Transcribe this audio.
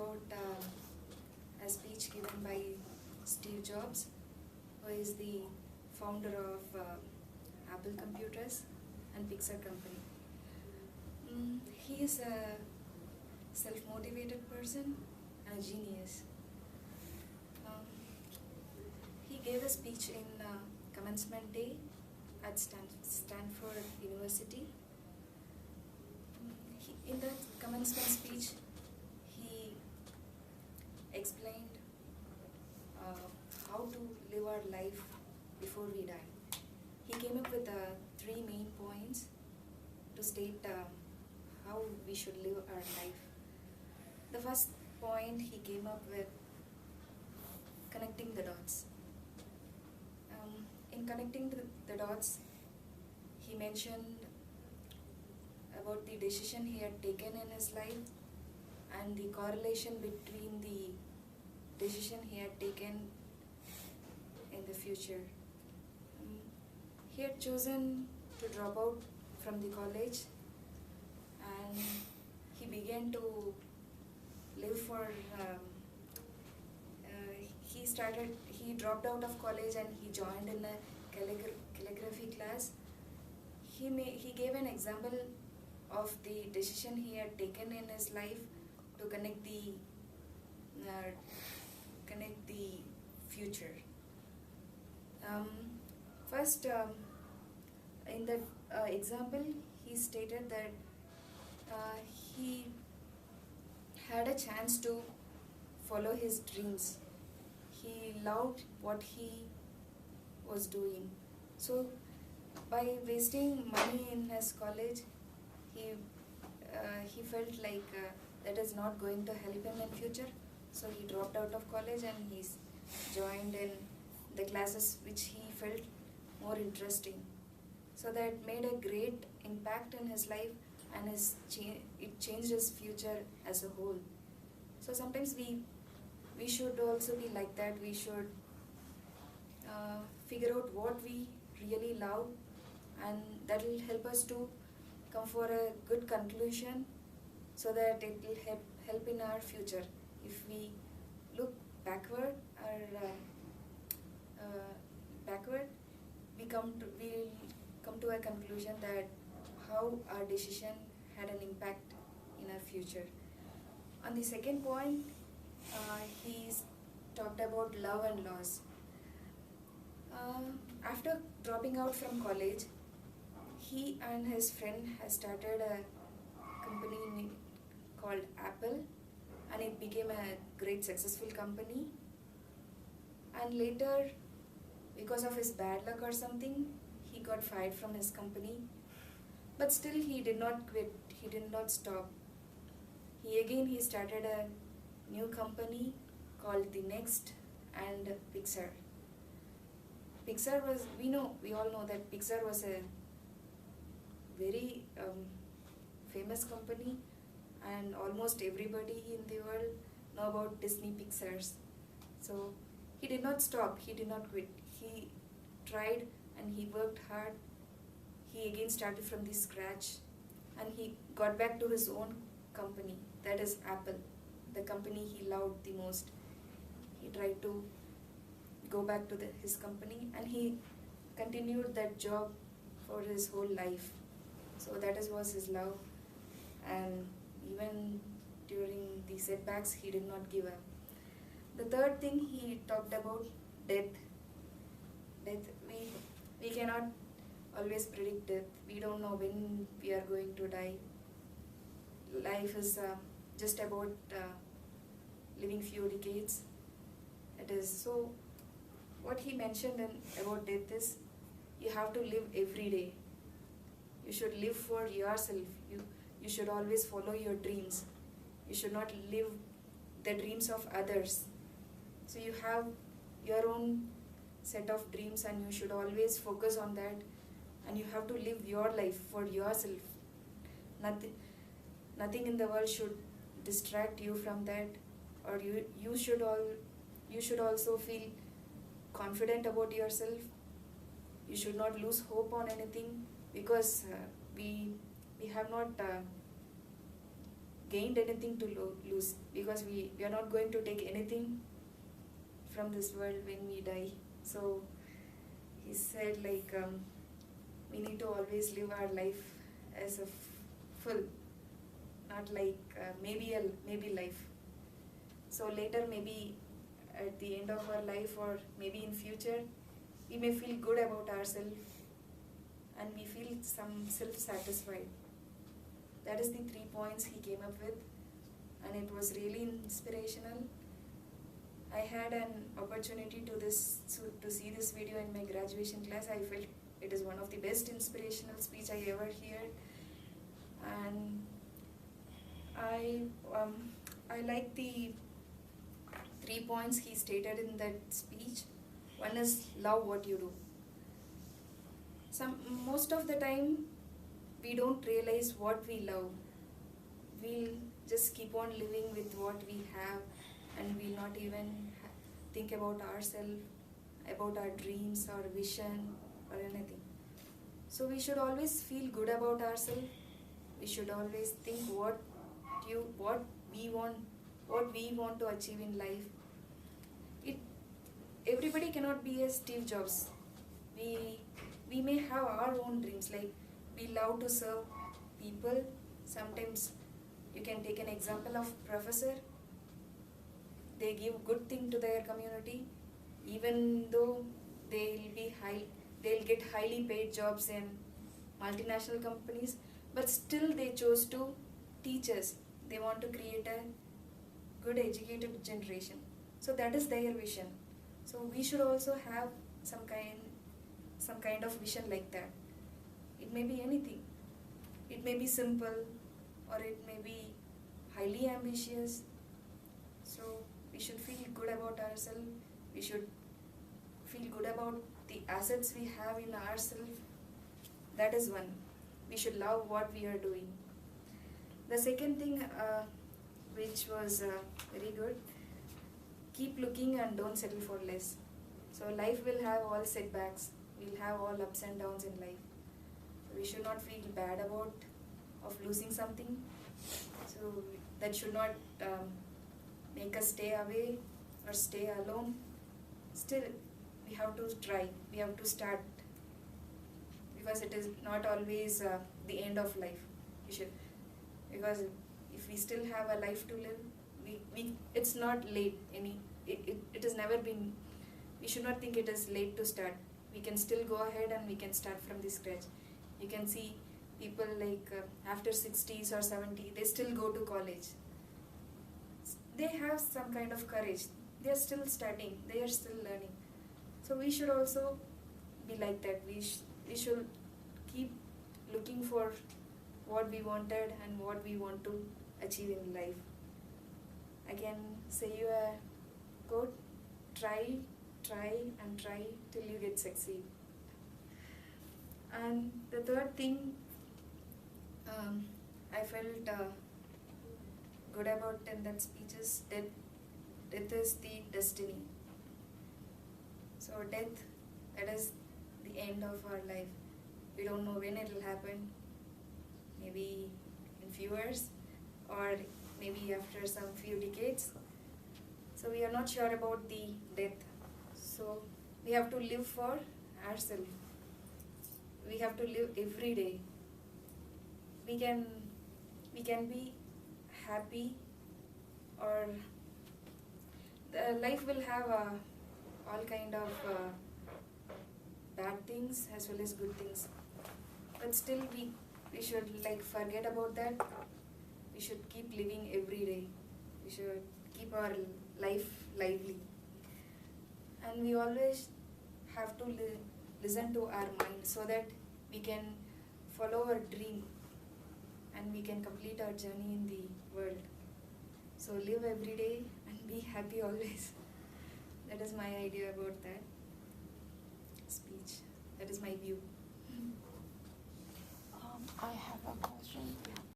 about a speech given by Steve Jobs, who is the founder of Apple Computers and Pixar company. He is a self-motivated person and a genius. He gave a speech in commencement day at Stanford University. In that commencement speech, he explained how to live our life before we die. He came up with three main points to state how we should live our life. The first point he came up with, connecting the dots. In connecting the dots, he mentioned about the decision he had taken in his life and the correlation between the decision he had taken in the future. He had chosen to drop out from the college, and he began to live for he dropped out of college and he joined in a calligraphy class. He gave an example of the decision he had taken in his life to connect the future. First, in that example, he stated that he had a chance to follow his dreams. He loved what he was doing. So, by wasting money in his college, he felt like that is not going to help him in future. So he dropped out of college and he joined in the classes which he felt more interesting. So that made a great impact in his life, and it changed his future as a whole. So sometimes we should also be like that. We should figure out what we really love, and that will help us to come for a good conclusion, so that it will help in our future. If we look backward, we'll come to a conclusion that how our decision had an impact in our future. On the second point, he's talked about love and loss. After dropping out from college, he and his friend has started a company called Apple, and it became a great successful company. And later, because of his bad luck or something, he got fired from his company. But still he did not quit, he did not stop. He started a new company called The Next and Pixar. We all know that Pixar was a very famous company, and almost everybody in the world know about Disney Pixars. So he did not stop, he did not quit. He tried and he worked hard. He again started from the scratch, and he got back to his own company, that is Apple, the company he loved the most. He tried to go back to his company, and he continued that job for his whole life. So that was his love, and even during the setbacks, he did not give up. The third thing he talked about, death. We cannot always predict death. We don't know when we are going to die. Life is just about living few decades. It is so. What he mentioned about death is, you have to live every day. You should live for yourself. You should always follow your dreams. You should not live the dreams of others. So you have your own set of dreams, and you should always focus on that, and you have to live your life for yourself. Nothing in the world should distract you from that, or you should also feel confident about yourself. You should not lose hope on anything, because we have not gained anything to lose, because we are not going to take anything from this world when we die. So he said like we need to always live our life as a full, not like maybe life. So later, maybe at the end of our life, or maybe in future, we may feel good about ourselves and we feel some self-satisfied. That is the 3 points he came up with, and it was really inspirational. I had an opportunity to see this video in my graduation class. I felt it is one of the best inspirational speech I ever heard, and I like the 3 points he stated in that speech. One is love what you do. Most of the time, we don't realize what we love. We'll just keep on living with what we have, and we'll not even think about ourselves, about our dreams, our vision, or anything. So we should always feel good about ourselves. We should always think what we want to achieve in life. Everybody cannot be a Steve Jobs. We may have our own dreams, like we love to serve people. Sometimes you can take an example of professor. They give good thing to their community, even though they'll get highly paid jobs in multinational companies, but still they chose to teach us. They want to create a good educated generation. So that is their vision. So we should also have some kind of vision like that. It may be anything. It may be simple, or it may be highly ambitious. So we should feel good about ourselves. We should feel good about the assets we have in ourselves. That is one. We should love what we are doing. The second thing, which was very good, keep looking and don't settle for less. So life will have all setbacks. We'll have all ups and downs in life. So we should not feel bad about of losing something. So that should not make us stay away or stay alone. Still, we have to try. We have to start, because it is not always the end of life. Because if we still have a life to live, it's not late. It has never been. We should not think it is late to start. We can still go ahead and we can start from the scratch. You can see people like after 60s or 70, they still go to college. They have some kind of courage. They are still studying. They are still learning. So we should also be like that. We should keep looking for what we wanted and what we want to achieve in life. I can say you a quote: try, and try till you get succeed. And the third thing I felt good about in that speech is death is the destiny. So death, that is the end of our life. We don't know when it will happen. Maybe in few years, or maybe after some few decades. So we are not sure about the death. So we have to live for ourselves. We have to live every day. We can be happy, or the life will have all kind of bad things as well as good things. But still we should forget about that. We should keep living every day. We should keep our life lively. And we always have to listen to our mind, so that we can follow our dream and we can complete our journey in the world. So live every day and be happy always. That is my idea about that speech. That is my view. I have a question.